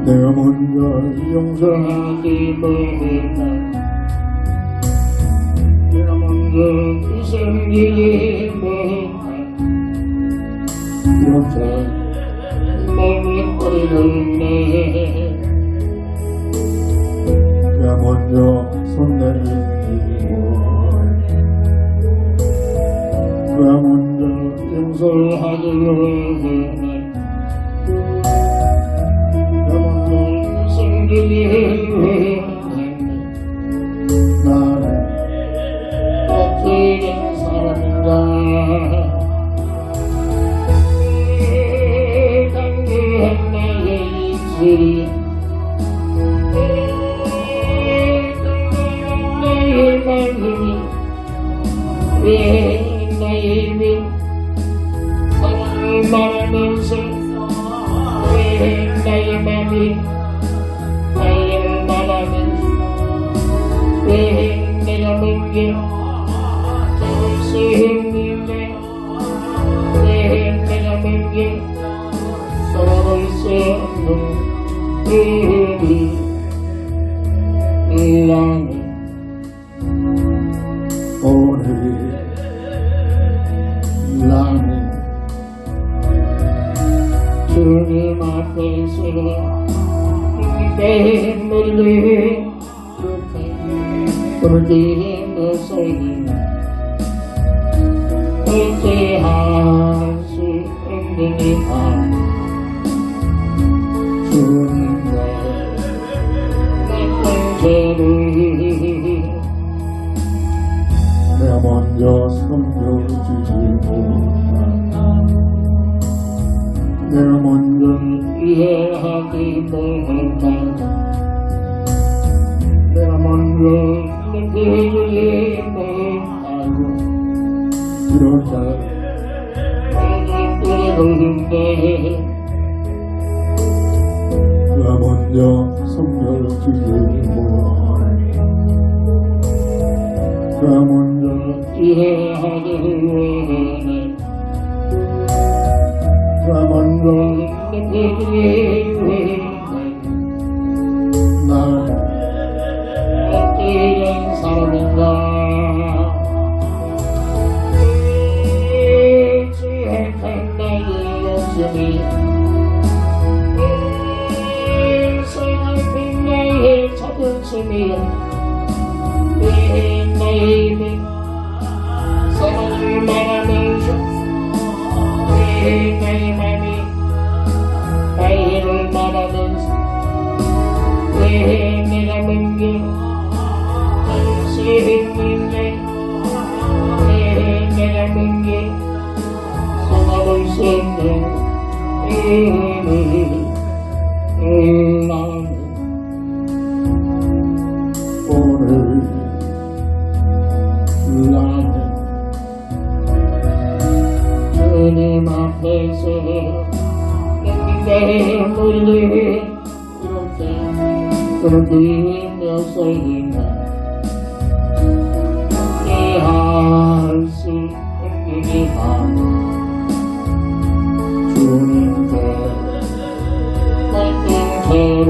내가 먼저 용서하지 못했다. 내가 먼저 이성기지 못했다. 이렇게 멍이거리는 내 내가 먼저 손 내밀고 내가 먼저 용서하지 못했다. 나는 어찌된 사람인가. 간교한 나의 입술이 간교한 나의 마음이 왜 나의 입이 사랑을 말하면서 왜 나의 마음이 나를 말하면서 왜 내가 먼저 잡을 수 없는데 왜 내가 먼저 살아볼 수 없는 나는 오늘 나는 주님 앞에서 내 멀리 그렇게 소리 어찌할 수 없느니까 주님과 나쁜 죄를 내가 먼저 섬겨주지 못한다. 내가 먼저 이해하지 못한다. 내가 먼저 느끼지 못하고 이렇게 뿌리는데 내가 먼저 섬겨주지 못한다. 내가 먼저 이해하지 못해 내가 먼저 나는 어찌된 사람인가. 취약한 나의 욕심이 서글픈 나의 자존심이 왜 나의 입에 사랑을 말하면서 왜 나의 맘이 나이를 말하면서 왜 내가 먼저 할 수 있는데 왜 내가 먼저 살아볼 수 없는 나는 오늘 나는 주님 앞에서 내 멀리 그렇게 몇 살이나 이해할 수 없으니까 주님께 나쁜 죄를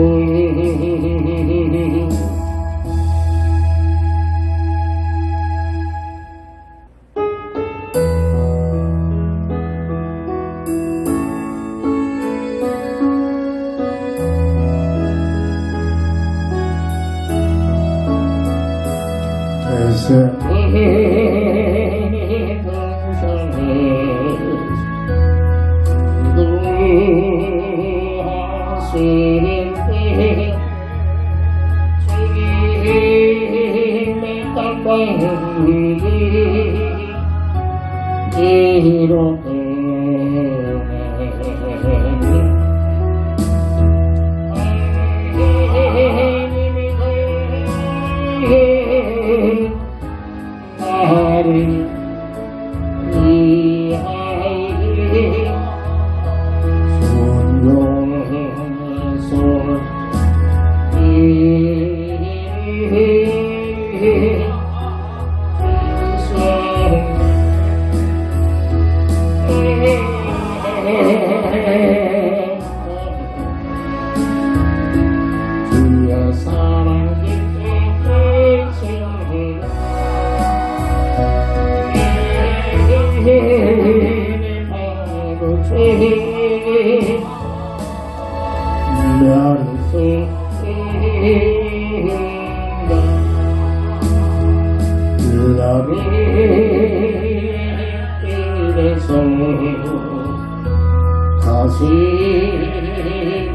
다시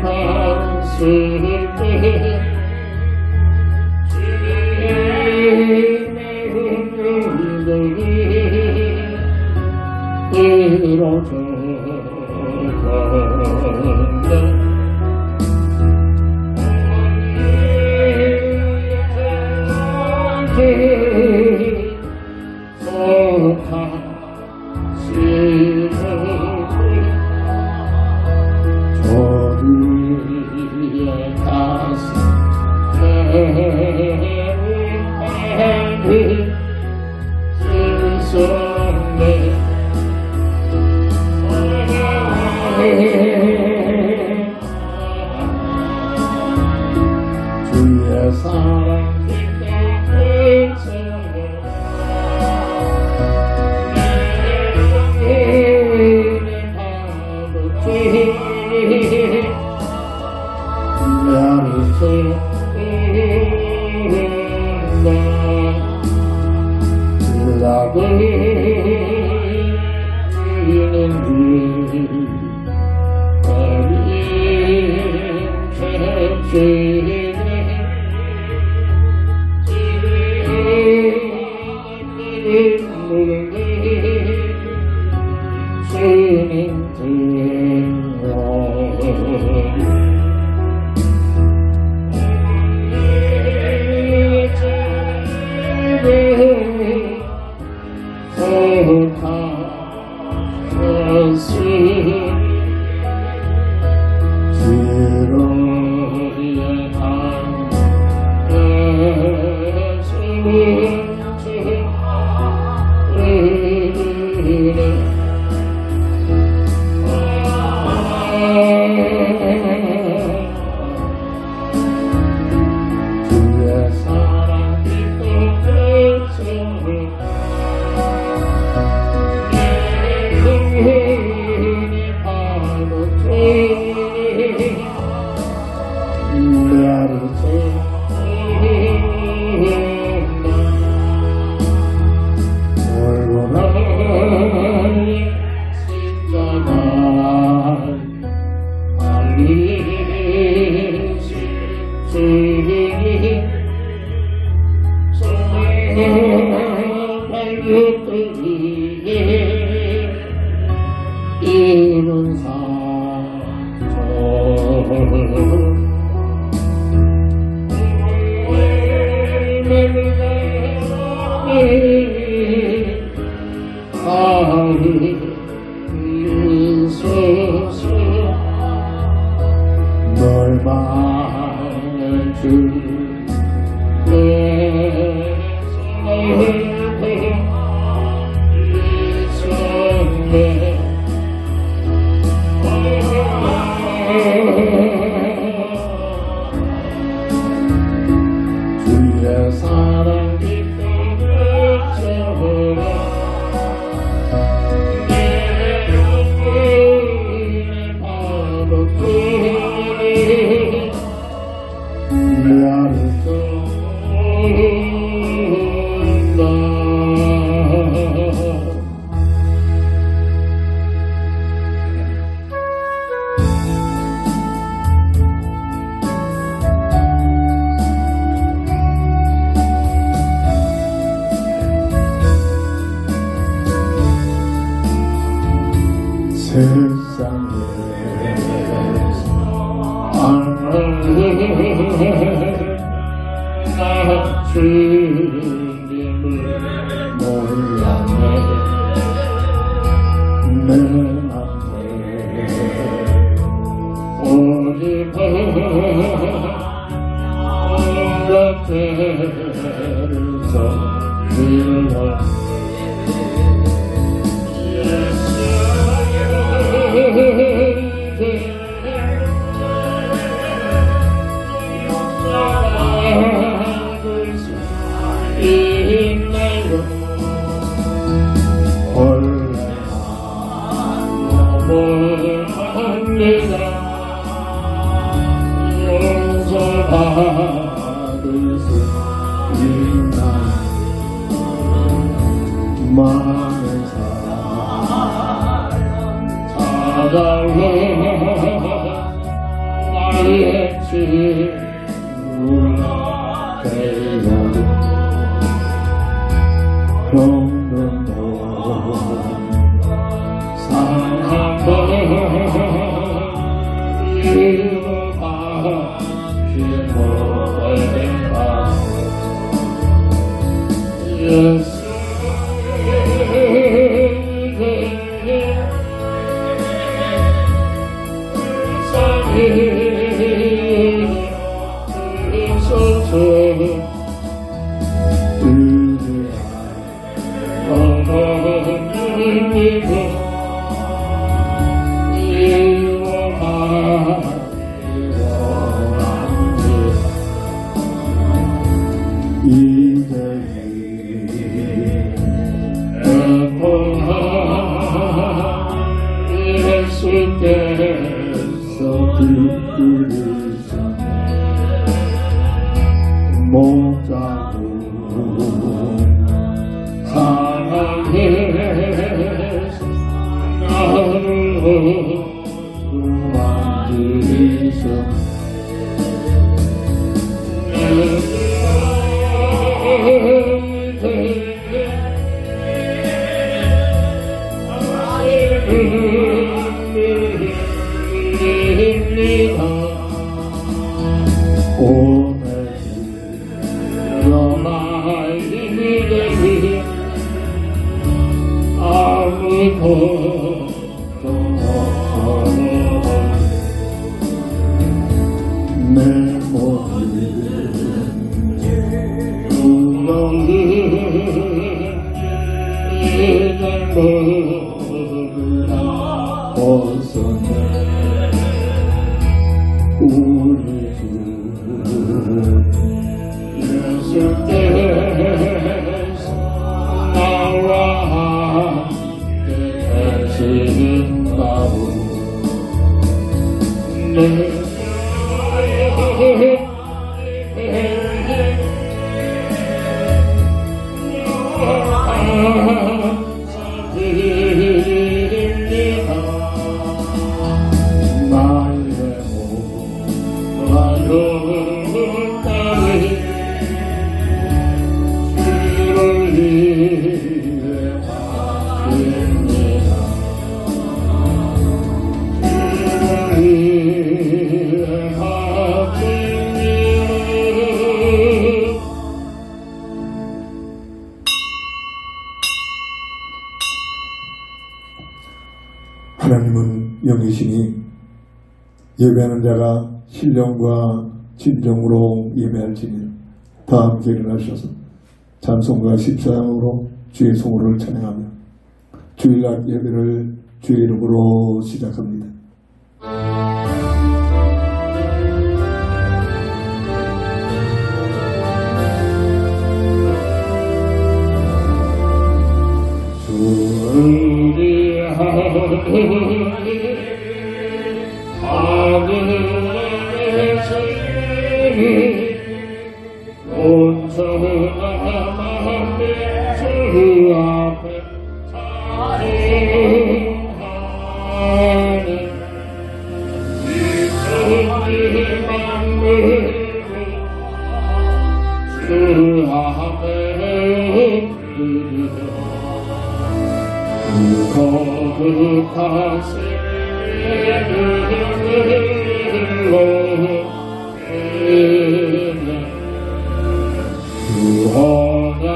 갔을 때 저리의 주의 사랑 이룬 널 많은 주내 주의 사랑 세상에 주님을 몰랐네 내 맘에 오직 곁에서 일러 원래 내가 용서받을 수 있나 많은 사랑 찾아와 나의 친구가 되어 평등도 사랑도 이루어가시는 거니까 예수 예수께서 부르셨네 못자고 사랑해서 나를 만지셔 오늘 너만이 되니 아무도 내 모든 우렁이 이제 몰라 벗어내 우리 주 예수께서 나와 함께 하신다고 내 하나님은 영이시니 예배하는 자가 신령과 진정으로 예배할지니 다 함께 일어나셔서 찬송과 십사장으로 주의 성호를 찬양하며 주일날 예배를 주의 이름으로 시작합니다. 우리 하늘의 주님 온전한 주 앞에 찬양하는 이천이 만물을 주 앞에 엎드려 거룩하신 이름으로 주 언약하신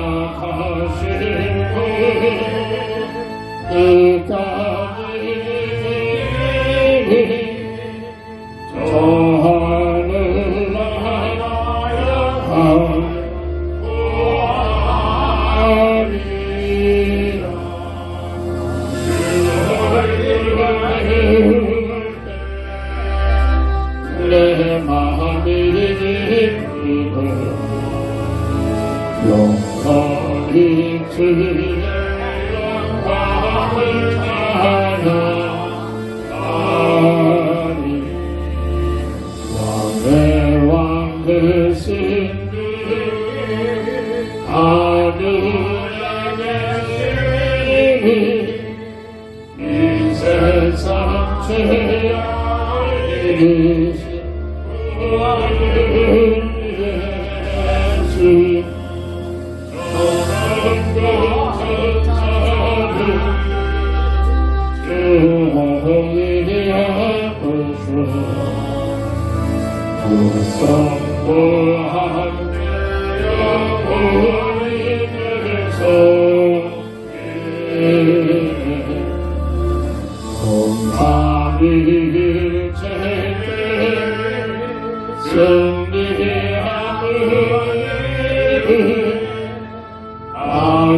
끝까지 저 하늘 나라하리라 내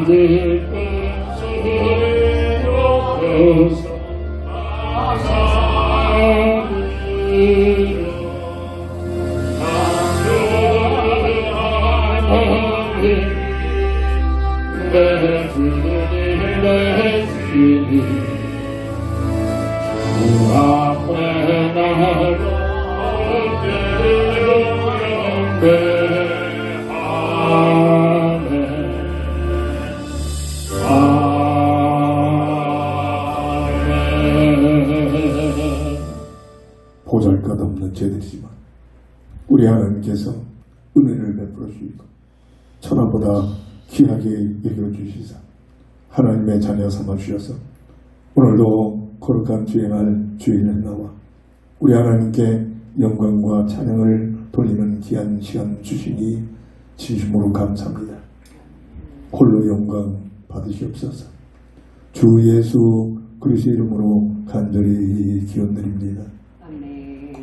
아들 보잘것없는 죄들이지만 우리 하나님께서 은혜를 베풀어 주시고 천하보다 귀하게 여겨주시사 하나님의 자녀 삼아 주셔서 오늘도 거룩한 주의 날 주일에 나와 우리 하나님께 영광과 찬양을 돌리는 귀한 시간 주시니 진심으로 감사합니다. 홀로 영광 받으시옵소서. 주 예수 그리스도 이름으로 간절히 기원드립니다.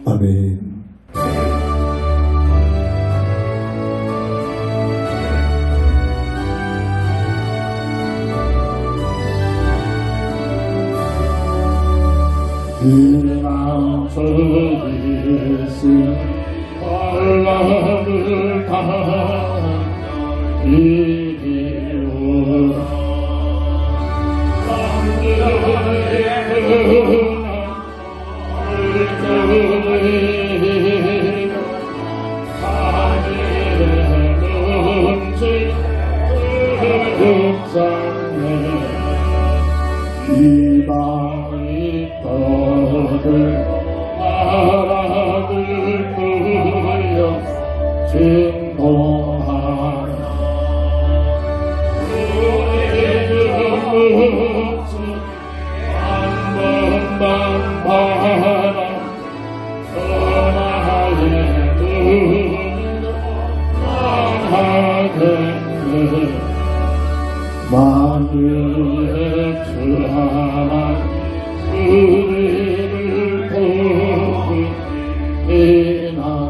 아멘. 그랑 저리스 환란을 당한 이리오라 이방이 떠들 나라들 끌려 진동하나 우리의 묵지 한 번만 바라 전하의 눈으로 망하겠네 만유의 주 하나 우리를 보기 피난주여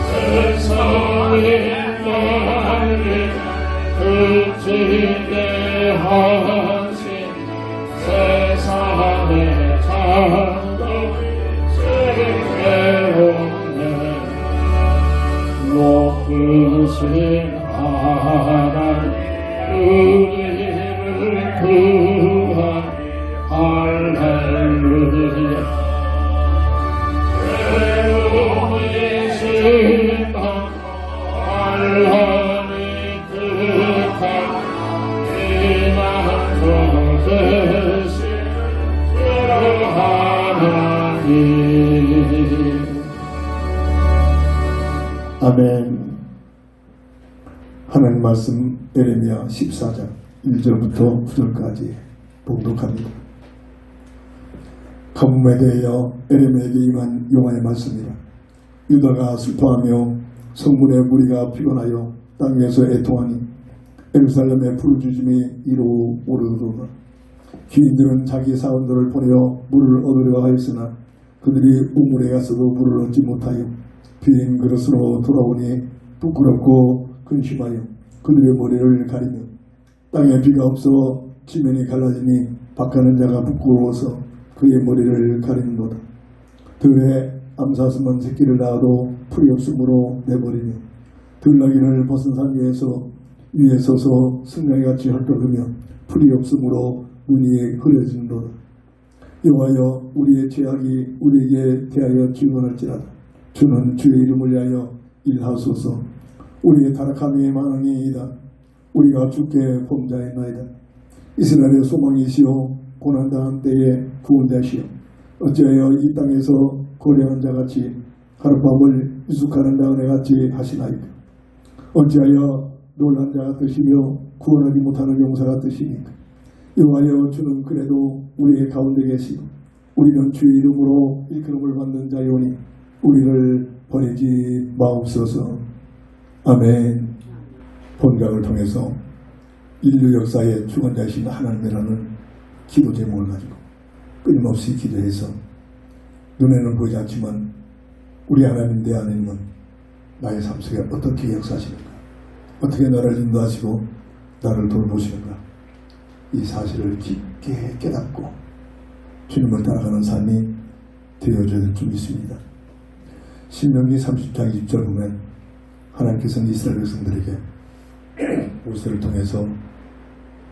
세상의 만일 그치게 하신 세상의 창조 세계롭네 높으신 하나님 우리를 구한 할렐루야 괴로움이 심한 환란이 극한 피난처 되신 주 하나님 아멘. 하나님 말씀 예레미야 14장 1절부터 9절까지 봉독합니다. 가뭄에 대하여 예레미야에게 임한 여호와의 말씀이라. 유다가 슬퍼하며 성문의 무리가 피곤하여 땅 위에서 애통하니 예루살렘의 부르짖음이 이로 오르도다. 귀인들은 자기 사원들을 보내어 물을 얻으려 하였으나 그들이 우물에 갔어도 물을 얻지 못하여 빈 그릇으로 돌아오니 부끄럽고 근심하여 그들의 머리를 가리며 땅에 비가 없어 지면이 갈라지니 밭가는 자가 부끄러워서 그의 머리를 가리는도다. 들에 암사슴은 새끼를 낳아도 풀이 없으므로 내버리며 들나귀를 벗은 산 위에 서서 승냥이같이 헐떡으며 풀이 없으므로 눈이 흐려지는도다. 여호와여 우리의 죄악이 우리에게 대하여 증언할지라다. 주는 주의 이름을 위하여 일하소서. 우리의 타락함이 많으니이다. 우리가 주께 범자했나이다. 이스라엘의 소망이시오 고난당한 때에 구원자시오. 어찌하여 이 땅에서 고려한 자같이 하룻밤을 유숙하는 자 은혜같이 하시나이까. 어찌하여 놀란 자 같으시며 구원하지 못하는 용사 같으시니까. 여호와여, 주는 그래도 우리의 가운데 계시고 우리는 주의 이름으로 일컬음을 받는 자이오니 우리를 버리지 마옵소서. 아멘. 본각을 통해서 인류 역사의 주권자이신 하나님이라는 기도 제목을 가지고 끊임없이 기도해서 눈에는 보이지 않지만 우리 하나님 내 하나님은 나의 삶 속에 어떻게 역사하시는가, 어떻게 나를 인도하시고 나를 돌보시는가, 이 사실을 깊게 깨닫고 주님을 따라가는 삶이 되어져야 될 줄 믿습니다. 신명기 30장 20절 보면 하나님께서는 이스라엘 백성들에게 모세를 통해서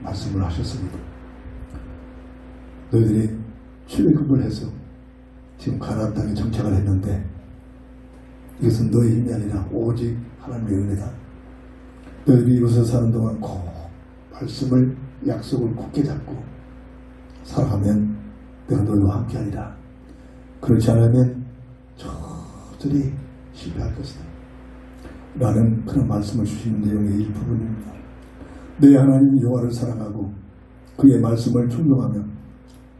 말씀을 하셨습니다. 너희들이 출애굽을 해서 지금 가나안 땅에 정착을 했는데 이것은 너희 힘이 아니라 오직 하나님의 은혜다. 너희들이 이곳에 사는 동안 꼭 말씀을 약속을 굳게 잡고 살아가면 내가 너희와 함께하리라. 그렇지 않으면 저절히 실패할 것이다 라는 그런 말씀을 주시는 내용의 일부분입니다. 내 하나님 여호와를 사랑하고 그의 말씀을 존경하며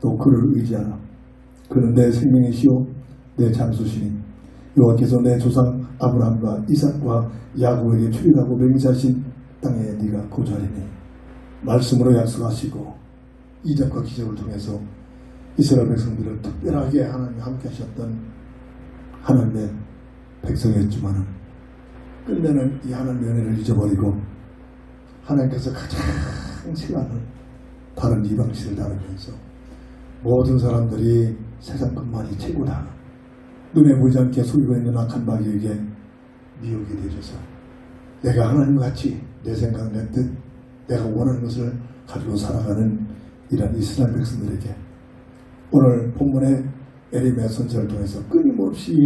또 그를 의지하라. 그는 내 생명이시오 내 장수시니 여호와께서 내 조상 아브라함과 이삭과 야곱에게 출입하고 맹세하신 땅에 네가 거주하리니. 말씀으로 약속하시고 이적과 기적을 통해서 이스라엘 백성들을 특별하게 하나님이 함께 하셨던 하나님의 백성이었지만은 끝내는 이 하나님의 은혜를 잊어버리고 하나님께서 가장 싫어하는 다른 이방신을 따르면서 모든 사람들이 세상 것만이 최고다, 눈에 보이지 않게 속이고 있는 악한 마귀에게 미혹이 되셔서 내가 하나님같이 내 생각 내 뜻 내가 원하는 것을 가지고 살아가는 이런 이스라엘 백성들에게 오늘 본문의 에레미야 선지자를 통해서 끊임없이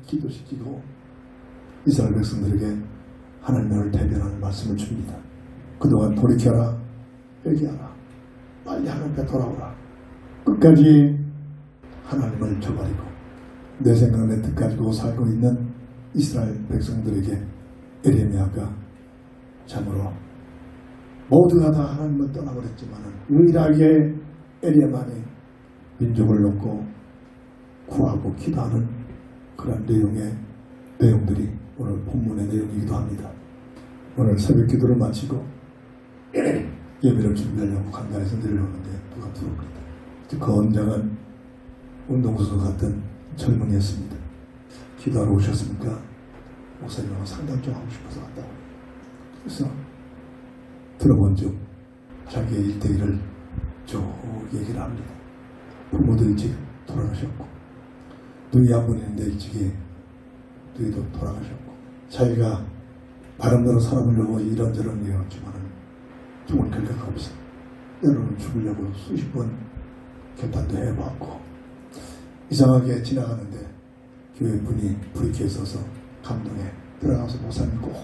기도시키고 이스라엘 백성들에게 하나님을 대변하는 말씀을 줍니다. 그동안 돌이켜라, 회개하라, 빨리 하나님 앞에 돌아오라. 끝까지 하나님을 저버리고 내 생각 내 뜻 가지고 살고 있는 이스라엘 백성들에게 에레미야가 참으로 모두가 다 하나님을 떠나버렸지만 유일하게 에레미야만이 민족을 놓고 구하고 기도하는 그런 내용들이 오늘 본문의 내용이기도 합니다. 오늘 새벽 기도를 마치고 예배를 준비하려고 강단에서 내려오는데 누가 들어옵니다. 그 건장한 운동선수 같은 젊은이였습니다. 기도하러 오셨습니까? 목사님하고 상담 좀 하고 싶어서 왔다고. 그래서 들어본 중 자기의 일대기를 쭉 얘기를 합니다. 부모도 일찍 돌아가셨고 누이 한 분 있는데 일찍이 누이도 돌아가셨고 자기가 나름대로 살아보려고 이런저런 얘기했지만은 좋은 결과가 없어. 때로는 죽으려고 수십 번 결단도 해봤고 이상하게 지나가는데 교회 분이 불이켜에 서서 감동에 들어가서 목사님 꼭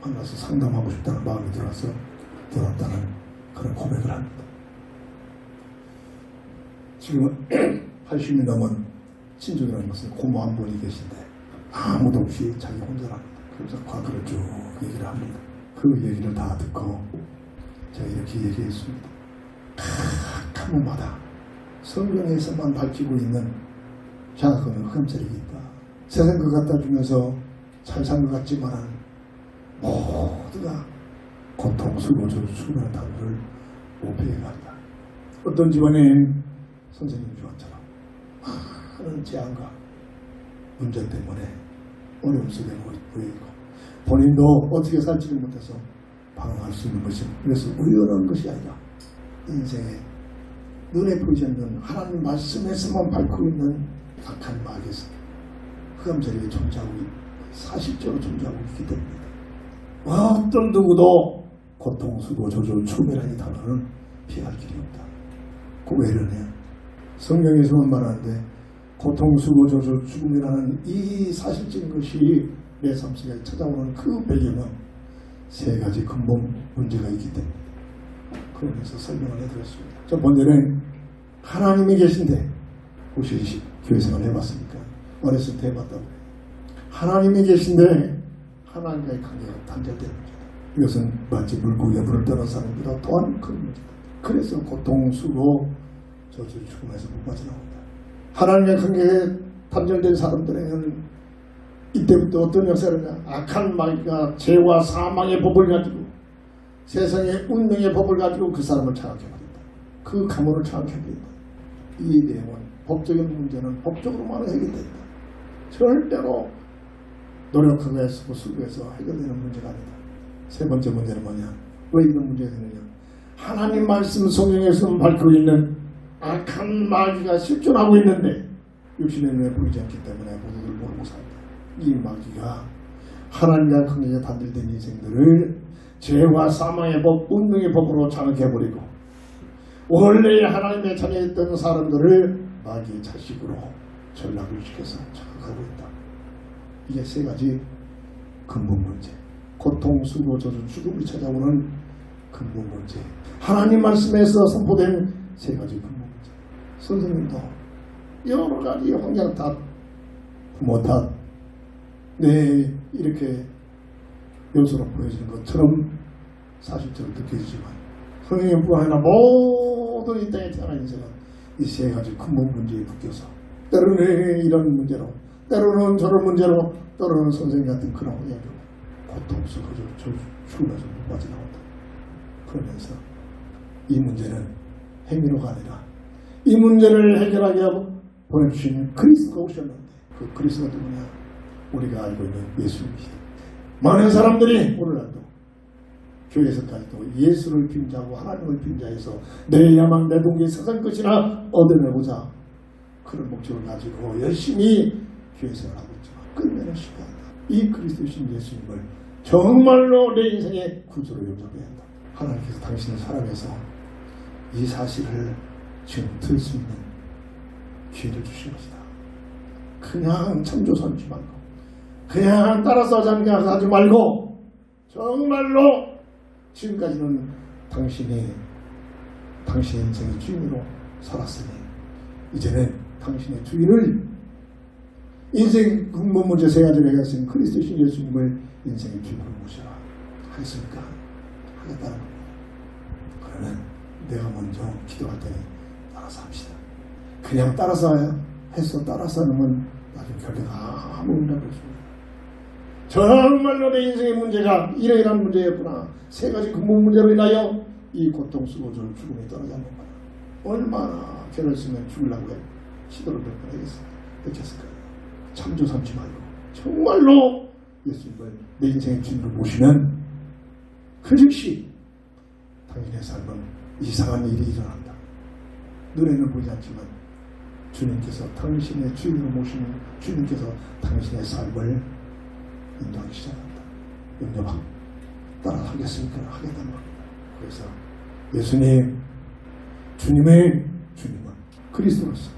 만나서 상담하고 싶다는 마음이 들어서 들어왔다는 그런 고백을 합니다. 지금은 80이 넘은 친족이라는 것은 고모 한 분이 계신데 아무도 없이 자기 혼자랍니다. 그래서 과거를 쭉 얘기를 합니다. 그 얘기를 다 듣고 제가 이렇게 얘기했습니다. 각 한번마다 성경에서만 밝히고 있는 작은 흑암세력이 있다. 세상 것 갖다 주면서 잘 산 것 같지만 모두가 고통, 수고로 죽으라는 단어를 못 배워간다. 어떤 집안에 선생님 주한처럼 많은 재앙과 문제 때문에 어려움 속에 놓이고 본인도 어떻게 살지를 못해서 방황할 수 있는 것이, 그래서 우연한 것이 아니라 인생에 눈에 보이지 않는 하나님 말씀에서만 밝히고 있는 악한 마귀에서 흑암세력이 존재하고 사실적으로 존재하고 있기 때문입니다. 어떤 누구도 고통, 수고, 저주, 추멸하니 단어는 피할 길이 없다. 그 왜 이러냐? 성경에서만 말하는데 고통, 수고, 저주, 죽음이라는 이 사실적인 것이 내 삶 속에 찾아오는 그 배경은 세 가지 근본 문제가 있기 때문에 그러면서 설명을 해드렸습니다. 저 번째는 하나님이 계신데 혹시 교회 생활 해봤습니까? 어렸을 때 해봤다고. 하나님이 계신데 하나님과의 관계가 단절되는 문제다. 이것은 마치 물고기가 물을 떠난 사람보다 또한 큰 문제다. 그래서 고통, 수고, 저주, 죽음에서 못 빠져나온다. 하나님의 관계에 단절된 사람들에게는 이때부터 어떤 역사를 하냐. 악한 마귀가 죄와 사망의 법을 가지고 세상의 운명의 법을 가지고 그 사람을 장악해버린다. 그 가문을 장악해버린다. 이 내용은 법적인 문제는 법적으로만 해결된다. 절대로 노력하고 애쓰고 수고해서 해결되는 문제가 아니다. 세 번째 문제는 뭐냐? 왜 이런 문제가 되느냐? 하나님 말씀 성경에서 밝히고 있는 악한 마귀가 실존하고 있는데 육신의 눈에 보이지 않기 때문에 모두들 모르고 산다. 이 마귀가 하나님과 관계가 단절된 인생들을 죄와 사망의 법, 운명의 법으로 장악해버리고 원래 하나님의 자녀였던 사람들을 마귀의 자식으로 전락을 시켜서 장악하고 있다. 이게 세 가지 근본 문제. 고통, 수고, 저주, 죽음이 찾아오는 근본 문제. 하나님 말씀에서 선포된 세 가지 근본 문제. 선생님도 여러 가지 환경 탓, 부모 탓, 이렇게 요소로 보여지는 것처럼 사실적으로 느껴지지만 선생님뿐 아니라 모든 이 땅에 태어난 인생은 이 세 가지 근본 문제에 묶여서 때로는 이런 문제로, 때로는 저런 문제로, 때로는 선생님 같은 그런 이야기로 고통, 수고, 저주, 죽음에서 못 빠져나온다. 그러면서 이 문제는 행위로가 아니라 이 문제를 해결하게 하고 보내주신 그리스도가 오셨는데 그 그리스도가 누구냐? 우리가 알고 있는 예수입니다. 많은 사람들이 오늘날도 교회에서까지도 예수를 빙자하고 하나님을 빙자해서 내 야망 내 동기 세상 것이나 얻어내고자 그런 목적을 가지고 열심히 교회 생활을 하고 있지만 끝내는 실패한다. 이 그리스도신 예수님을 정말로 내 인생의 구주로 영접해야 한다. 하나님께서 당신을 사랑해서 이 사실을 지금 들 수 있는 기회를 주신 것이다. 그냥 참조삼지 말고 그냥 따라서 하지 말고 정말로 지금까지는 당신의 인생의 주인으로 살았으니 이제는 당신의 주인을 인생 근본 문제 세 가지를 해결하신 그리스도신 예수님을 인생의 주인으로 모셔라. 하겠습니까? 하겠다는 겁니다. 그러면 내가 먼저 기도할 테니 따라서 합시다. 그냥 따라서 해서 따라서 하는 건 나중에 결과가 아무 의미가 없습니다. 정말로 내 인생의 문제가 이러이러한 문제였구나. 세 가지 근본 문제로 인하여 이 고통, 수고, 저주, 죽음이 떨어져 않는 거다. 얼마나 죄를 쓰면 죽으려고 해. 시도를 몇 번 했겠을까요? 참조 삼지 말고 정말로 예수님을 내 인생의 주인으로 모시면 그 즉시 당신의 삶은 이상한 일이 일어난다. 눈에는 보이지 않지만 주님께서 당신의 주인으로 모시는 주님께서 당신의 삶을 인도하기 시작한다. 영접하고 따라하겠습니까? 하겠다는 겁니다. 그래서 예수님, 주님은 그리스도로서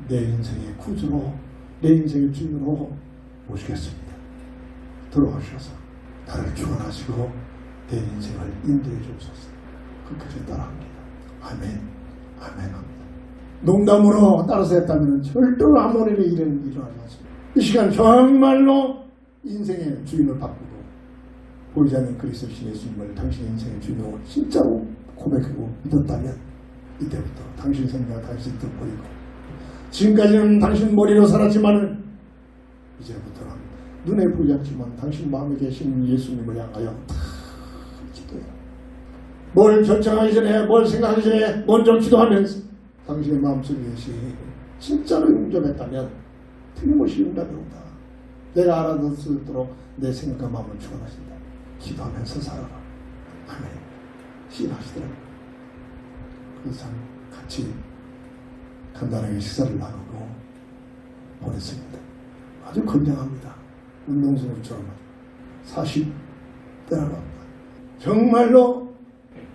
내 인생의 구주로 내 인생의 주인으로 모시겠습니다. 들어오셔서 나를 주관하시고 내 인생을 인도해 주옵소서. 끝까지 따라합니다. 아멘, 아멘 합니다. 농담으로 따라서 했다면 절대로 아무 일이 일어나지 않습니다. 이 시간 정말로 인생의 주인을 바꾸고 보이지 않는 그리스도신 예수님을 당신의 인생의 주인으로 진짜로 고백하고 믿었다면 이때부터 당신 생각, 당신 뜻 버리고 지금까지는 당신 머리로 살았지만 이제부터는 눈에 보이지 않지만 당신 마음에 계신 예수님을 향하여 다 기도해요. 뭘 결정하기 전에, 뭘 생각하기 전에 먼저 기도하면서 당신의 마음속에 계신 진짜로 용접했다면 틀림없이 응답이 온다. 내가 알아들 수 있도록 내 생각과 마음을 주관하신다. 기도하면서 살아라. 아멘. 시인하시더라고요. 그래서 같이 간단하게 식사를 나누고 보냈습니다. 아주 건강합니다. 운동선수처럼 40대라고 합니다. 정말로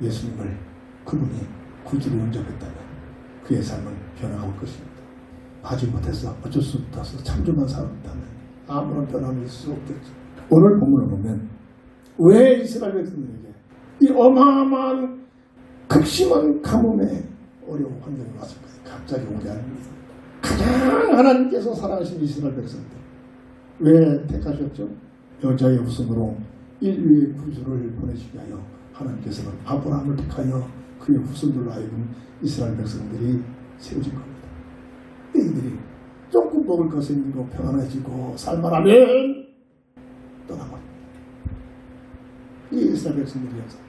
예수님을 그분이 구주로 영접했다면 그의 삶은 변화가 올 것입니다. 하지 못해서 어쩔 수 없어서 참조만 살았다면 아무런 변함이 있을 수 없겠죠. 오늘 본문을 보면 왜 이스라엘 백성들에게 이 어마어마한 극심한 가뭄에 어려운 환경이 왔을 거예요. 갑자기 온 게 아닙니다. 가장 하나님께서 사랑하신 이스라엘 백성들 왜 택하셨죠? 여자의 후손으로 인류의 구주를 보내시기 위하여 하나님께서는 아브라함을 택하여 그의 후손들로 하여금 이스라엘 백성들이 세워진 겁니다. 이들이 조금 먹을 것이 있는 거 평안해지고 살만하면 떠나버립니다. 이 이스라엘 백성들이었어.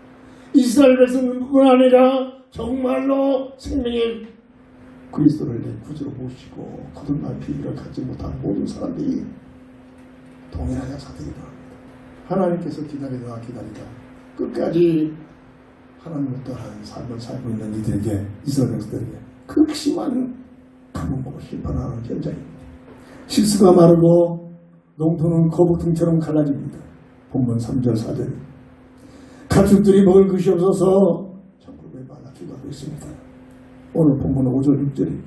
이스라엘 백성뿐 아니라 정말로 생명의 그리스도를 내 구주로 모시고 거듭날 비밀을 갖지 못한 모든 사람들이 동일한 역사들이 일어납니다. 하나님께서 기다리다 끝까지 하나님을 떠난 삶을 살고 있는 이들에게 이스라엘 백성들에게 극심한 가뭄으로 심판하는 현장입니다. 실수가 마르고 농토는 거북등처럼 갈라집니다. 본문 3절 4절 가축들이 먹을 것이 없어서 천국에 말라 죽어가고 있습니다. 오늘 본문 5절 6절입니다.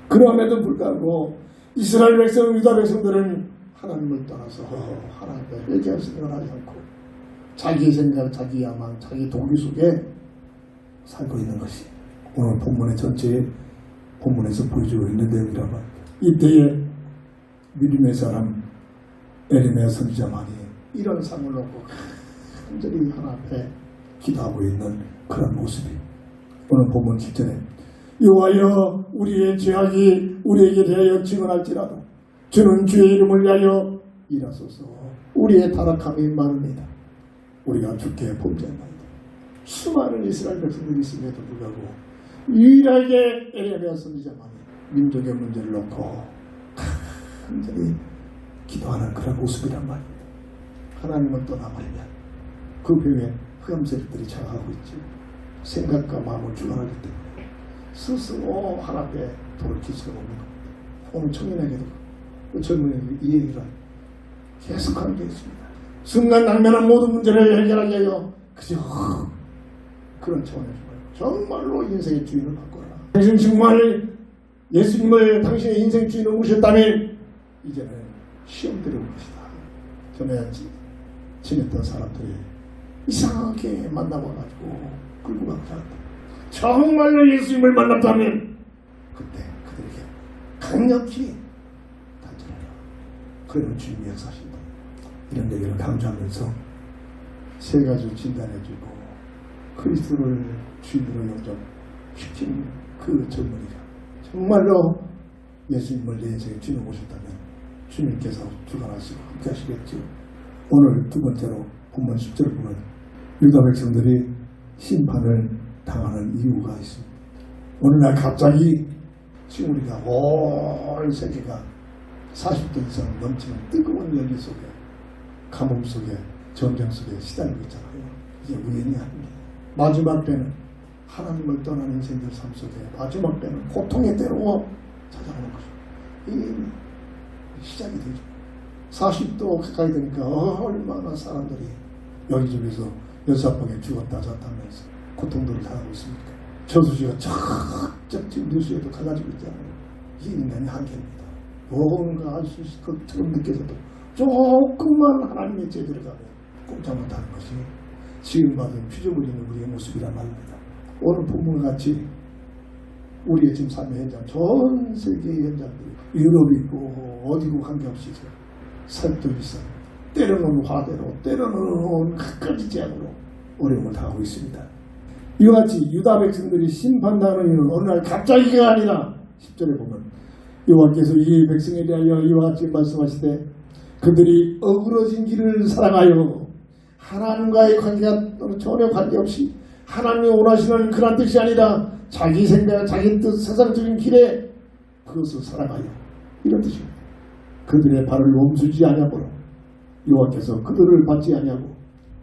그럼에도 불구하고 이스라엘 백성 유다 백성들은 하나님을 떠나서 하나님께 회개할 생각을 하지 않고 자기의 생각, 자기 야망, 자기 동기 속에 살고 있는 것이 오늘 본문의 전체에 본문에서 보여주고 있는 내용이란 말입니다. 이때에 믿음의 사람 에레미야 선지자만이 이런 상을 놓고 간절히 하나 앞에 기도하고 있는 그런 모습이 오늘 본문 10절에 여호와여 우리의 죄악이 우리에게 대하여 증언할지라도 주는 주의 이름을 위하여 일하소서. 우리의 타락함이 많습니다. 우리가 주께 범죄합니다. 수많은 이스라엘 백성들이 있음에도 불구하고 유일하게 에레미야 선지자만이 민족의 문제를 놓고 간절히 기도하는 그런 모습이란 말입니다. 하나님을 떠나버리면 그 벽에 흑암 세력들이 장악하고 있죠. 생각과 마음을 주관하기 때문에 스스로 하나님께 돌이킬 수가 없는 겁니다. 오늘 청년에게도 그 젊은이들 이 얘기를 계속하는 게 있습니다. 순간 당면한 모든 문제를 해결하기 위하여 그저 그런 차원에서 정말로 인생의 주인을 바꿔라. 당신 정말 예수님을 당신의 인생 주인으로 모셨다면 이제는 시험들이 올 것이다. 전에 지냈던 사람들이 이상하게 만나봐가지고 끌고 가고자 한다. 정말로 예수님을 만났다면 그때 그들에게 강력히 단절하라. 그러면 주님이 역사하신다. 이런 얘기를 강조하면서 세 가지 진단해주고 그리스도를 주인으로 영접시킨 그 젊은이가 정말로 예수님을 내 인생에 주인으로 모셨다면 주님께서 주관하시고 함께 하시겠죠. 오늘 두 번째로 본문 10절을 보면 유다 백성들이 심판을 당하는 이유가 있습니다. 어느 날 갑자기 지금 우리가 온 세계가 40도 이상 넘치는 뜨거운 열기 속에 가뭄 속에 전쟁 속에 시달리고 있잖아요. 이게 우연이 아닙니다. 마지막 때는 하나님을 떠난 인생들 삶 속에 마지막 때는 고통의 때로 찾아오는 거죠. 이게 시작이 되죠. 40도 가까이 되니까 얼마나 사람들이 여기저기서 여사방에 죽었다 잤다면서 고통들을 당하고 있습니까? 저수지가 쫙쫙 지금 뉴스에도 갈라지고 있잖아요. 이게 인간의 한계입니다. 뭔가 할 수 있을 것처럼 느껴져도 조금만 하나님의 제대로 가면 꼼짝 못하는 것이 지금 받은 피조물이는 우리의 모습이란 말입니다. 오늘 본문과 같이 우리의 지금 삶의 현장, 전 세계의 현장들이 유럽이고 어디고 관계없이 살도 있어 때려놓은 화대로 때려놓은 갖가지 재앙으로 어려움을 당하고 있습니다. 이와 같이 유다 백성들이 심판당하는 이유는 어느 날 갑자기가 아니라 10절에 보면 여호와께서 이 백성에 대하여 이와 같이 말씀하시되 그들이 어그러진 길을 사랑하여 하나님과의 관계가 전혀 관계없이 하나님이 원하시는 그런 뜻이 아니라 자기 생각, 자기 뜻, 세상적인 길에 그것을 사랑하여 이런 뜻입니다. 그들의 발을 멈추지 아니하므로 여호와께서 그들을 받지 아니하고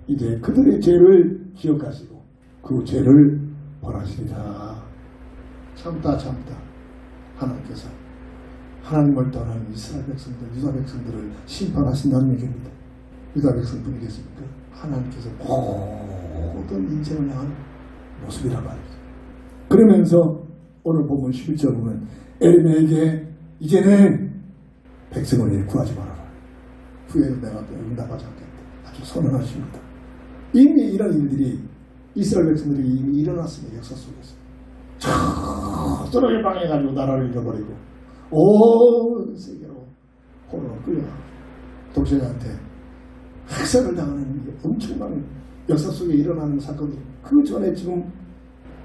이제 그들의 죄를 기억하시고 그 죄를 벌하시리라. 참다 하나님께서 하나님을 떠난 이스라엘 백성들, 유다 백성들을 심판하신다는 얘기입니다. 유다 백성뿐이겠습니까? 하나님께서 모든 인생을 향한 모습이란 말이죠. 그러면서 오늘 본문 11절 보면 에레미야에게 이제는 백성을 구하지 말아라. 후에는 내가 응답하지 않겠다. 아주 선언하십니다. 이미 이런 일들이 이스라엘 백성들이 이미 일어났습니다. 역사 속에서. 저렇게 방해가지고 나라를 잃어버리고 온 세계로 홀로 끌려가 독재자한테 학살을 당하는 엄청난 역사 속에 일어나는 사건들. 그 전에 지금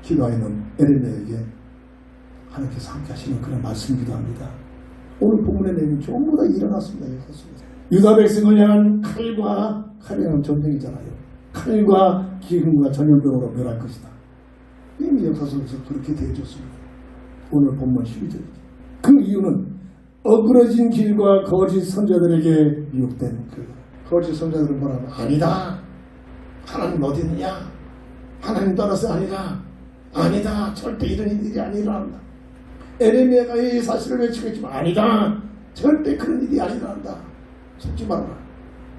기도하는 에레미야에게 하나님께서 함께 하시는 그런 말씀이기도 합니다. 오늘 본문의 내용이 전부 다 일어났습니다. 역사 속에서. 유다 백성을 향한 칼이라는 전쟁이잖아요. 칼과 기근과 전염병으로 멸할 것이다. 이미 역사 속에서 그렇게 되어졌습니다. 오늘 본문 12절이죠. 그 이유는 어그러진 길과 거짓 선자들에게 미혹된 거짓 선자들은 뭐라고? 아니다. 하나님 어디 있느냐? 하나님 떠나서 아니다. 절대 이런 일이 아니란다. 에레미야가 이 사실을 외치고 있지만 아니다. 절대 그런 일이 아니란다. 속지 말아라.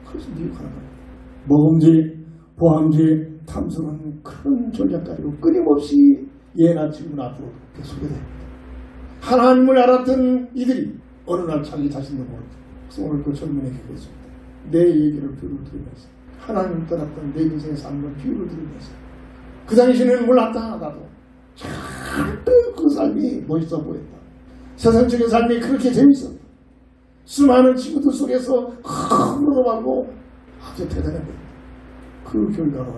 그래서 미혹하는 거예요. 모범지, 보함지, 탐스러운 그런 전략 가지고 끊임없이 예나 지금 앞으로 계속됩니다. 하나님을 알았던 이들이 어느 날 자기 자신도 모르고 그래서 오늘 그 젊은이에게 그랬습니다. 내 얘기를 비유를 들으면서 하나님 떠났던 내 인생의 삶을 비유를 들으면서 그 당시에는 몰랐다. 나도 잔뜩 그 삶이 멋있어 보였다. 세상적인 삶이 그렇게 재밌었다. 수많은 친구들 속에서 흘러가고 아주 대단해 보였다. 그 결과로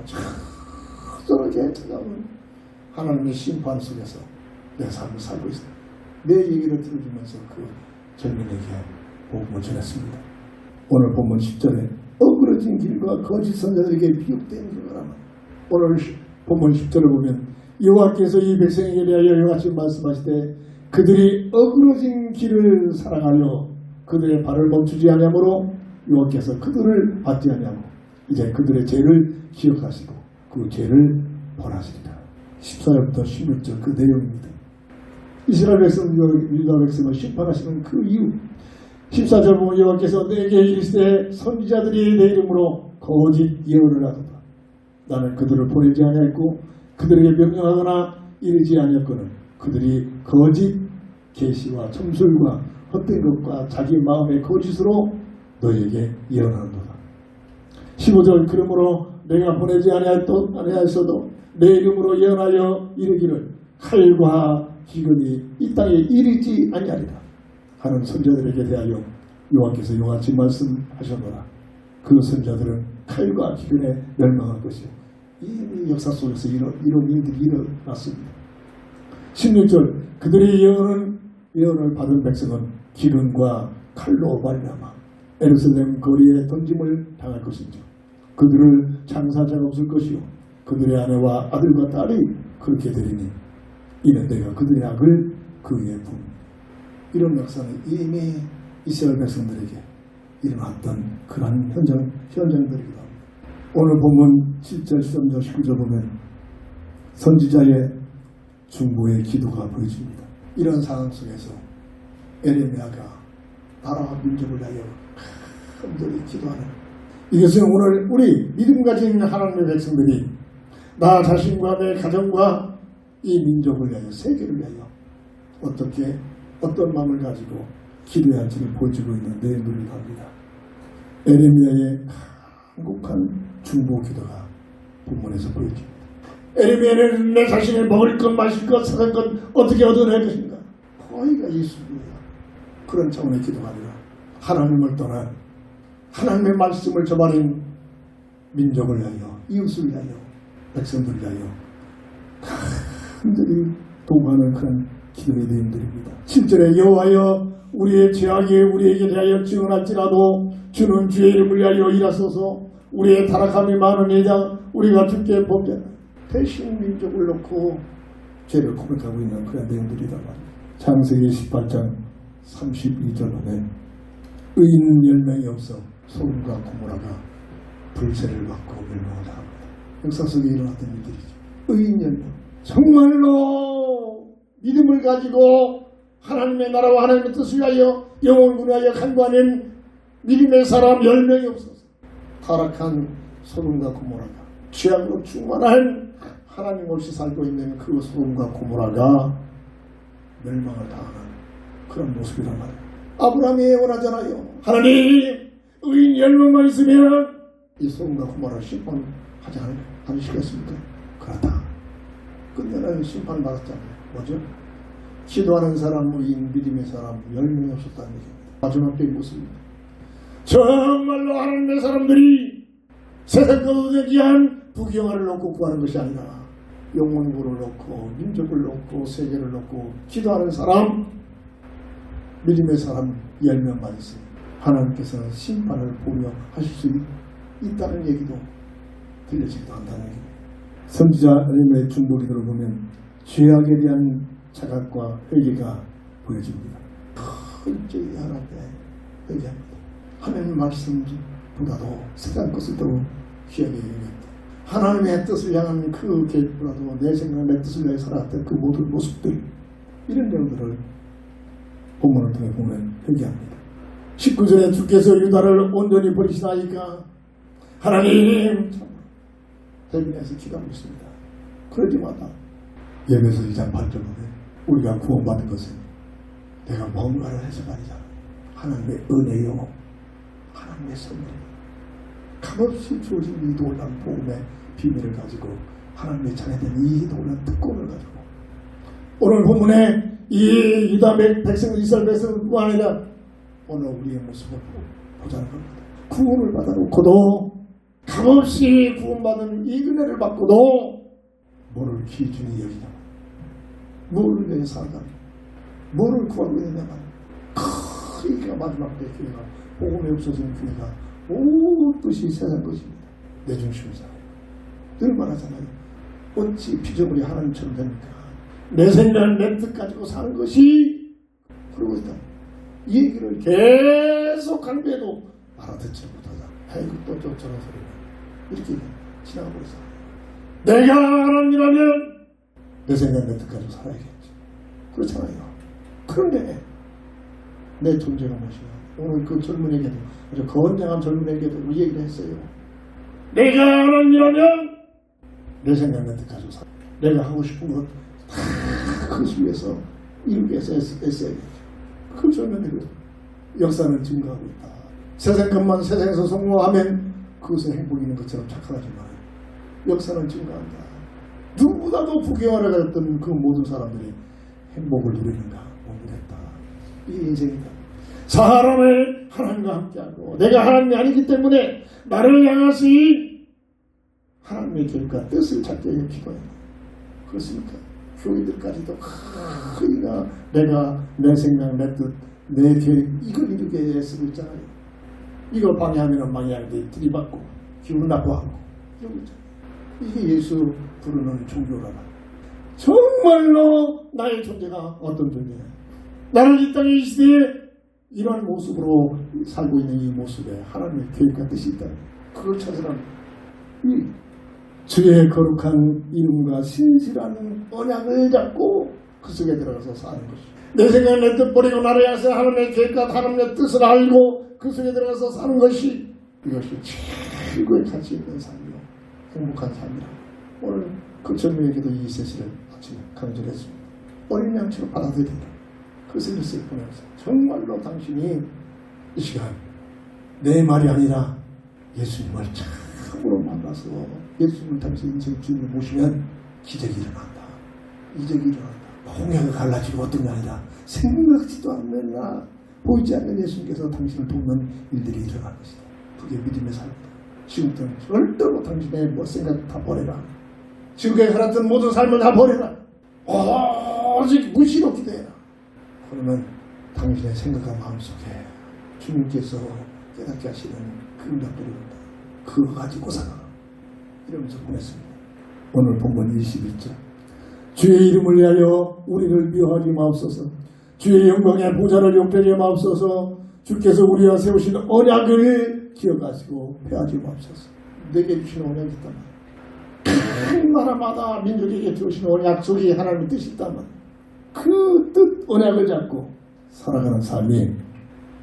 저렇게 찾아오는 하나님의 심판 속에서 내 삶을 살고 있습니다. 내 얘기를 들어주면서 그 젊은이에게 복음을 전했습니다. 오늘 본문 10절에 어그러진 길과 거짓 선자들에게 미혹된 결과라면 오늘 본문 10절을 보면 여호와께서 이 백성에게 대하여 이같이 말씀하시되 그들이 어그러진 길을 사랑하여 그들의 발을 멈추지 아니하므로 여호와께서 그들을 받지 아니하고 이제 그들의 죄를 기억하시고 그 죄를 벌하시리라. 14절부터 16절 그 내용입니다. 이스라엘 백성, 유다 백성을 심판하시는 그 이유. 14절 보면 여호와께서 내게 이르시되 선지자들이 내 이름으로 거짓 예언을 하도다. 나는 그들을 보내지 아니하였고 그들에게 명령하거나 이르지 아니하였거늘 그들이 거짓 계시와 점술과 헛된 것과 자기 마음의 거짓으로 너에게 예언하는도다. 15절 그러므로 내가 보내지 아니하였어도 내 이름으로 예언하여 이르기를 칼과 기근이 이 땅에 이르지 아니하리라 하는 선자들에게 대하여 여호와께서 이같이 말씀하셨노라. 그 선자들은 칼과 기근에 멸망할 것이요 이미 역사 속에서 이런 일들이 일어났습니다. 16절 그들이 예언을 받은 백성은 기근과 칼로 말미암아 예루살렘 거리에 던짐을 당할 것인지 그들을 장사자가 없을 것이요 그들의 아내와 아들과 딸이 그렇게 되리니 이는 내가 그들의 악을 그 위에 품. 이런 역사는 이미 이스라엘 백성들에게 일어났던 그러한 현장들이기도 합니다. 오늘 본문 7절, 13절, 19절 보면 선지자의 중보의 기도가 보여집니다. 이런 상황 속에서 에레미야가 나라와 민족을 위하여 간절히 기도하는 이것은 오늘 우리 믿음 가진 하나님의 백성들이 나 자신과 내 가정과 이 민족을 위하여 세계를 위하여 어떤 마음을 가지고 기도해야 할지를 보여주고 있는 내용들을 합니다. 에레미야의 간곡한 중보 기도가 본문에서 보여집니다. 에레미야는 내 자신의 먹을 것 마실 것 사는 것 어떻게 얻어낼 것인가 거의가 예수입니다. 그런 차원의 기도가 아니라 하나님을 떠난 하나님의 말씀을 저버린 민족을 위하여 이웃을 위하여 백성들을 위하여 간절히 도구하는 그런 기도의 내용들입니다. 7절에 여호와여 우리의 죄악이 우리에게 대하여 증언할지라도 주는 주의 이름을 위하여 일하소서 우리의 타락함이 많으니이다 우리가 주께 범죄하는 대신 민족을 놓고 죄를 고백하고 있는 그런 내용들이다 말입니다. 창세기 18장 32절 보면 의인 10명이 없어 소돔과 고모라가 불세를 받고 멸망을 당합니다. 역사 속에 일어났던 일들이죠. 의인 10명 정말로 믿음을 가지고 하나님의 나라와 하나님의 뜻을 위하여 영혼을 위하여 간구하는 믿음의 사람 10명이 없어서 타락한 소돔과 고모라가 죄악으로 충만한 하나님 없이 살고 있는 그 소돔과 고모라가 멸망을 당하는 그런 모습이란 말이에요. 아브라함이 예언하잖아요. 하나님 의인 10명만 있으면 이 소돔과 고모라를 심판하지 않으시겠습니까? 그렇다. 끝내는 심판을 받았잖아요. 뭐죠? 기도하는 사람, 우리 믿음의 사람 10명이 없었다는 얘기입니다. 마지막 때의 모습입니다. 정말로 하나님의 사람들이 세상 것에 대한 부경화를 놓고 구하는 것이 아니라 영혼구를 놓고 민족을 놓고 세계를 놓고 기도하는 사람, 믿음의 사람 10명만 있습니다. 하나님께서 심판을 보며 하실 수 있다는 얘기도 들려지기도 한다는 얘기입니다. 선지자님의 중보기도를 보면 죄악에 대한 자각과 회개가 보여집니다. 큰 죄의 하나님께 회개합니다. 하나님 말씀보다도 세상 것을 더 귀하게 여겼다. 하나님의 뜻을 향한 그 계획보다도 내 생각, 내 뜻을 위해 살아왔던 그 모든 모습들, 이런 내용들을 본문을 통해 보면 회개합니다. 19절에 주께서 유다를 온전히 버리시나이까 하나님 참 대변해서 기도하고 있습니다. 그럴 때마다 예배에서 2장 8절에 우리가 구원받은 것은 내가 뭔가를 해서 말이잖아. 하나님의 은혜요, 하나님의 선물이요, 값없이 주어진 이 놀라운 복음의 비밀을 가지고 하나님의 자녀된 이 놀라운 특권을 가지고 오늘 본문에 이 유다 백성, 이스라엘 백성뿐만 아니라 오늘 우리의 모습을 보자는 겁니다. 구원을 받아놓고도 값없이 구원받은 이 은혜를 받고도 뭐를 기준이 여기냐, 뭐를 위해 살다, 뭐를 구하고 있느냐만 크기가 마지막 때 교회가 복음이 없어진 교회가 모든 뜻이 세상 것입니다. 내 중심을 살아요. 늘 말하잖아요. 어찌 피조물이 하나님처럼 됩니까? 내 생각, 내 뜻 가지고 사는 것이 그러고 있다. 이 얘기를 계속 강조해도 알아듣지 못하다. 아이고 또 저런 소리가 이렇게 지나가고 있어. 내가 하나님이라면 내 생각, 내 뜻 가지고 살아야겠지. 그렇잖아요. 그런데 내 존재가 무엇이냐. 오늘 그 젊은에게도 아주 건장한 젊은에게도 이 얘기를 했어요. 내가 하나님이라면 내 생각, 내 뜻 가지고 살아. 내가 하고 싶은 것 다 그것을 위해서 이루기 위해서 애써야겠죠. 그 젊은이들 역사는 증거하고 있다. 세상 것만 세상에서 성공하면 그것은 행복이 있는 것처럼 착각하지 말아요. 역사는 증거한다. 누구보다도 부귀영화를 가졌던 그 모든 사람들이 행복을 누리는가 모르겠다. 이게 인생이다. 사람을 하나님과 함께하고 내가 하나님이 아니기 때문에 나를 향하신 하나님의 계획과 뜻을 찾기 위해 기도해야 돼. 그렇습니까? 교회들까지도 크기가 내가 내 생각, 내 뜻, 내 계획 이걸 이루게 위해 쓰고 있잖아요. 이걸 방해하면 방해하는데 들이받고 기분 나빠하고 이러고 있잖아요. 이게 예수 부르는 종교라나. 정말로 나의 존재가 어떤 존재냐. 나를 이 땅에 이 시대에 이러한 모습으로 살고 있는 이 모습에 하나님의 계획과 뜻이 있다. 그걸 찾으라는 주의 거룩한 이름과 신실한 언약을 잡고 그 속에 들어가서 사는 것이. 내 생각, 내 뜻 버리고 나를 향해서 하나님의 계획과 하나님의 뜻을 알고 그 속에 들어가서 사는 것이 이것이 최고의 가치 있는 삶이요, 행복한 삶이라. 오늘 그 젊은이에게도 이 세시를 아침에 강조를 했습니다. 어린 양처럼 받아들이라. 그것을 일세에 보내면서 정말로 당신이 이 시간 내 말이 아니라 예수님을 참으로 만나서 예수님을 당신 인생 주님을 모시면 기적이 일어난다. 이적이 일어난다. 홍해가 갈라지고 어떤 게 아니라 생각지도 않는 보이지 않는 예수님께서 당신을 돕는 일들이 일어날 것이다. 그게 믿음의 삶이다. 지금부터는 절대로 당신의 뭐 생각 다 버려라. 지금까지 살았던 모든 삶을 다 버려라. 오직 무시로 기도해라. 그러면 당신의 생각과 마음속에 주님께서 깨닫게 하시는 그 응답들이 온다. 그거 가지고 살아라. 이러면서 보냈습니다. 오늘 본문 21절. 주의 이름을 위하여 우리를 미워하지 마옵소서. 주의 영광의 보좌를 욕되게 마옵소서. 주께서 우리와 세우신 언약을 기억하시고 폐하지 마옵소서. 내게 주신 언약이 있다면, 큰 나라마다 민족에게 주신 언약 속에 하나님의 뜻이 있다면 그 뜻 언약을 잡고 살아가는 삶이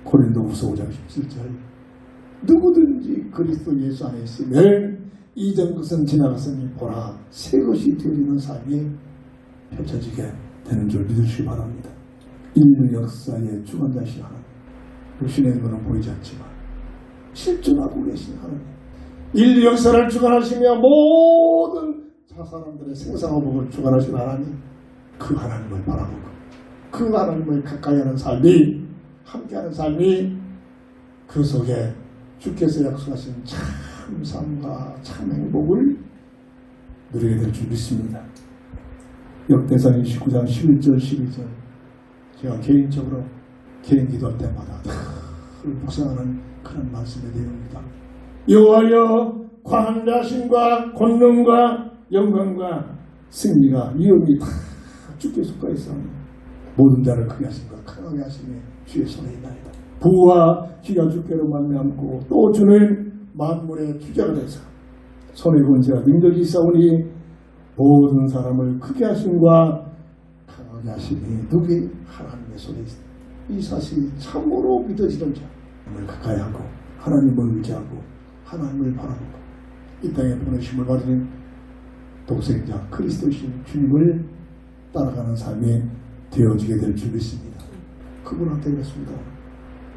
고린도후서 5장 17절. 누구든지 그리스도 예수 안에 있으면 이전 것은 지나갔으니 보라 새 것이 되어지는 삶이 펼쳐지게 되는 줄 믿으시기 바랍니다. 인류 역사의 주관자신 하나님, 당신의 눈은 보이지 않지만 실존하고 계신 하나님, 인류 역사를 주관하시며 모든 사람들의 생사호복을 주관하신 하나님, 그 하나님을 바라보고 그 하나님을 가까이 하는 삶이, 함께하는 삶이 그 속에 주께서 약속하신 참 삶과 참 행복을 누리게 될 줄 믿습니다. 역대상 19장 11절 12절 제가 개인적으로 개인 기도할 때마다 늘 묵상하는 그런 말씀의 내용입니다. 여호와여, 광대하심과 권능과 영광과 승리가 위엄이 다 주께 속하여 있사오니 모든 자를 크게 하심과 강하게 하심이 주의 손에 있나이다. 부와 기가 주께로 말미암고 또 주는 만물의 주자가 되사 손의 권세와 능력이 있사오니 모든 사람을 크게 하심과 강하게 하심이 누구의 하나님의 손에 있습니다. 이 사실이 참으로 믿어지는 자, 하나님을 가까이 하고 하나님을 의지하고 하나님을 바라보고 이 땅에 보내심을 받은 독생자 그리스도신 주님을 따라가는 삶이 되어지게 될 줄 믿습니다. 그분한테 그랬습니다.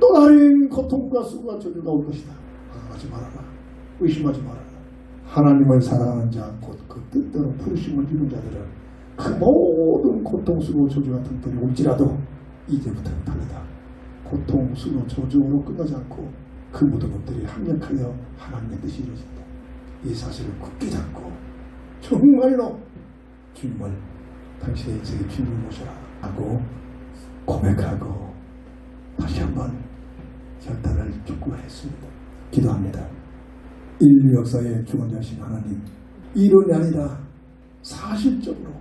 또 다른 고통과 수고와 저주가 올 것이다. 하지 말아라. 의심하지 말아라. 하나님을 사랑하는 자, 곧 그 뜻대로 부르심을 입은 자들은 그 모든 고통, 수고, 저주 같은 들이 올지라도 이제부터는 다르다. 고통, 수고, 저주로 끝나지 않고 그 모든 것들이 합력하여 하나님의 뜻이 이루어진다. 이 사실을 굳게 잡고 정말로 주님을 당신의 인생의 주님을 모셔라 하고 고백하고 다시 한번 결단을 촉구했습니다. 기도합니다. 인류 역사의 주관자신 하나님, 이론이 아니라 사실적으로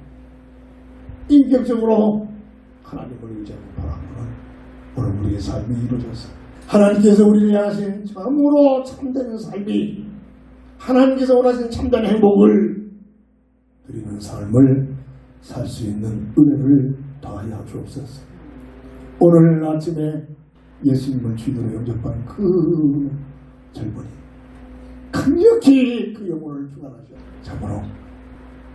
인격적으로 하나님을 의지하고 바라보는 오늘 우리의 삶이 이루어져서 하나님께서 우리를 향하신 참으로 참된 삶이, 하나님께서 원하신 참된 행복을 누리는 삶을 살 수 있는 은혜를 더하여 주옵소서. 오늘 아침에 예수님을 주인으로 영접한 그 젊은이 강력히 그 영혼을 주관하셔 참으로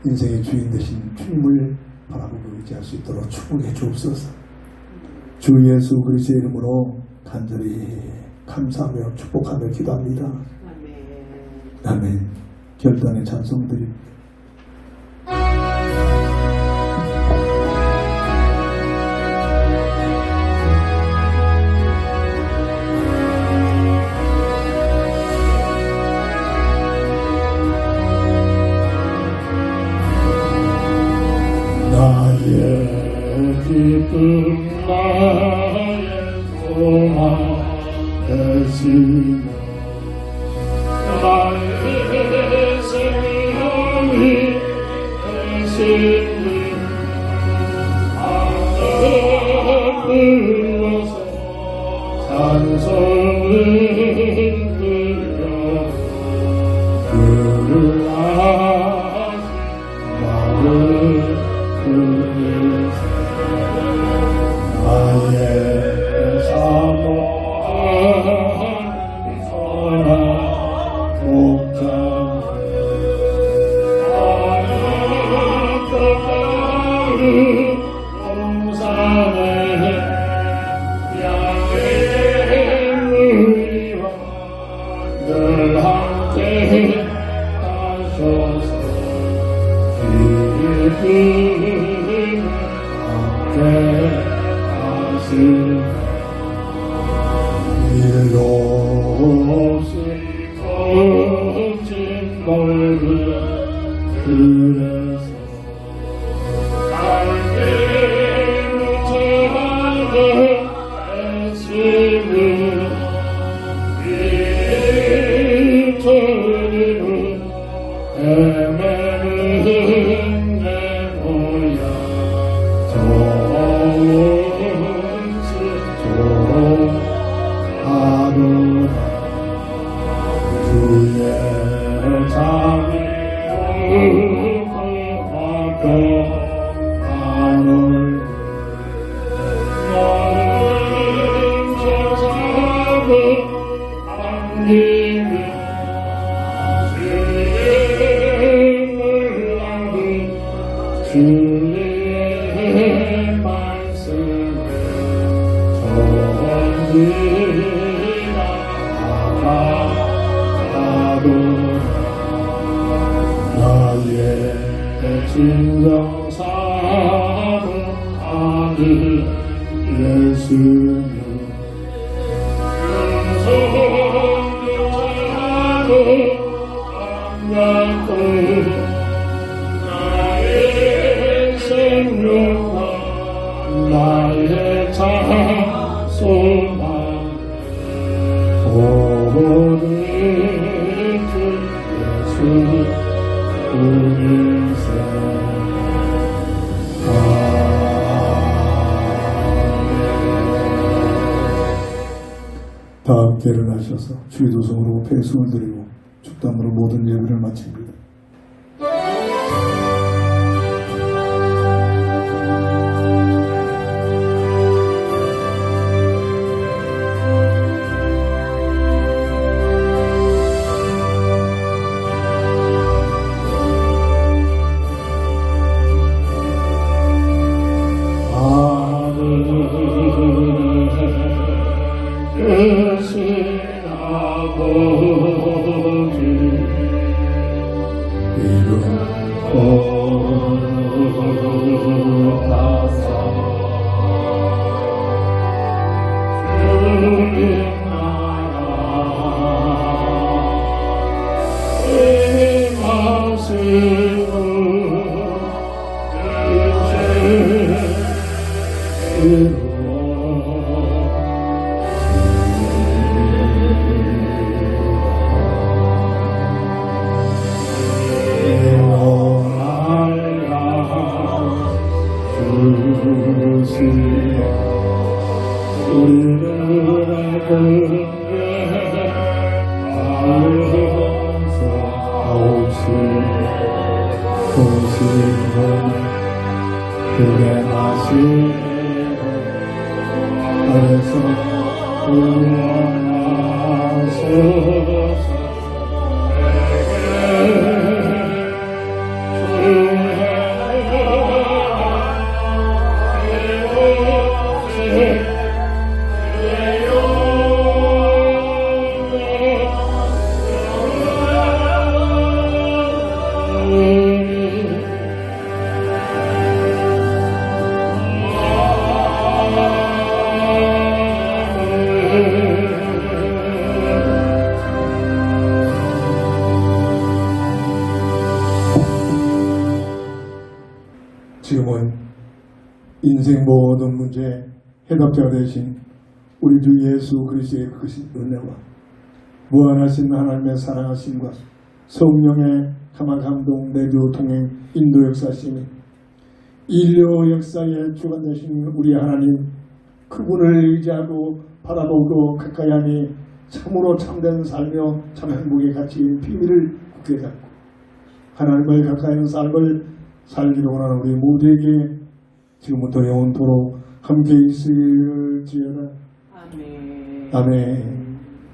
인생의 주인 되신 주님을 바라보고 의지할 수 있도록 축복해 주옵소서. 주 예수 그리스도의 이름으로 간절히 감사하며 축복하며 기도합니다. 아멘. 결단의 찬송드립니다. 나의 기쁨 나의 소망 되시며 나의 생명이 되시니 하늘 불러서 찬송을 드려 그를 마음을 나의 사모한 선한 목장 나의 떠나는 동산에 양의 의와 늘 함께 하소서. 일로 없이 거친 멀리 그래서 나에게 묻혀가는 애씀을 비춰주는 헤매는 내 모양 주의 잠이 오고 하늘 너는 세상을 안기며 주님을 안고 주님의 말씀을 전지나 나의 진정 사랑 예수님 나의 생명과 나의 자소만 오직 주 예수 우리세 다 함께 일어나셔서 주의 도성으로 배송을 드리고 축담으로 모든 예배를 마칩니다. 크신 아버지 이름 거룩하사 주님 나라 임하시고 이제 우리를 그래 마시고 그래서 구원하소서 지금은 인생 모든 문제의 해답자가 되신 우리 주 예수 그리스도의 크신 은혜와 무한하신 하나님의 사랑하심과 성령의 감화 감동 내주 통행 인도 역사심이 인류 역사의 주관 되신 우리 하나님 그분을 의지하고 바라보고 가까이 하니 참으로 참된 살며 참 행복의 가치인 비밀을 굳게 잡고 하나님을 가까이 하는 삶을 살기를 원하는 우리 모두에게 지금부터 영원토록 함께 있을지어다. 아멘. 아멘.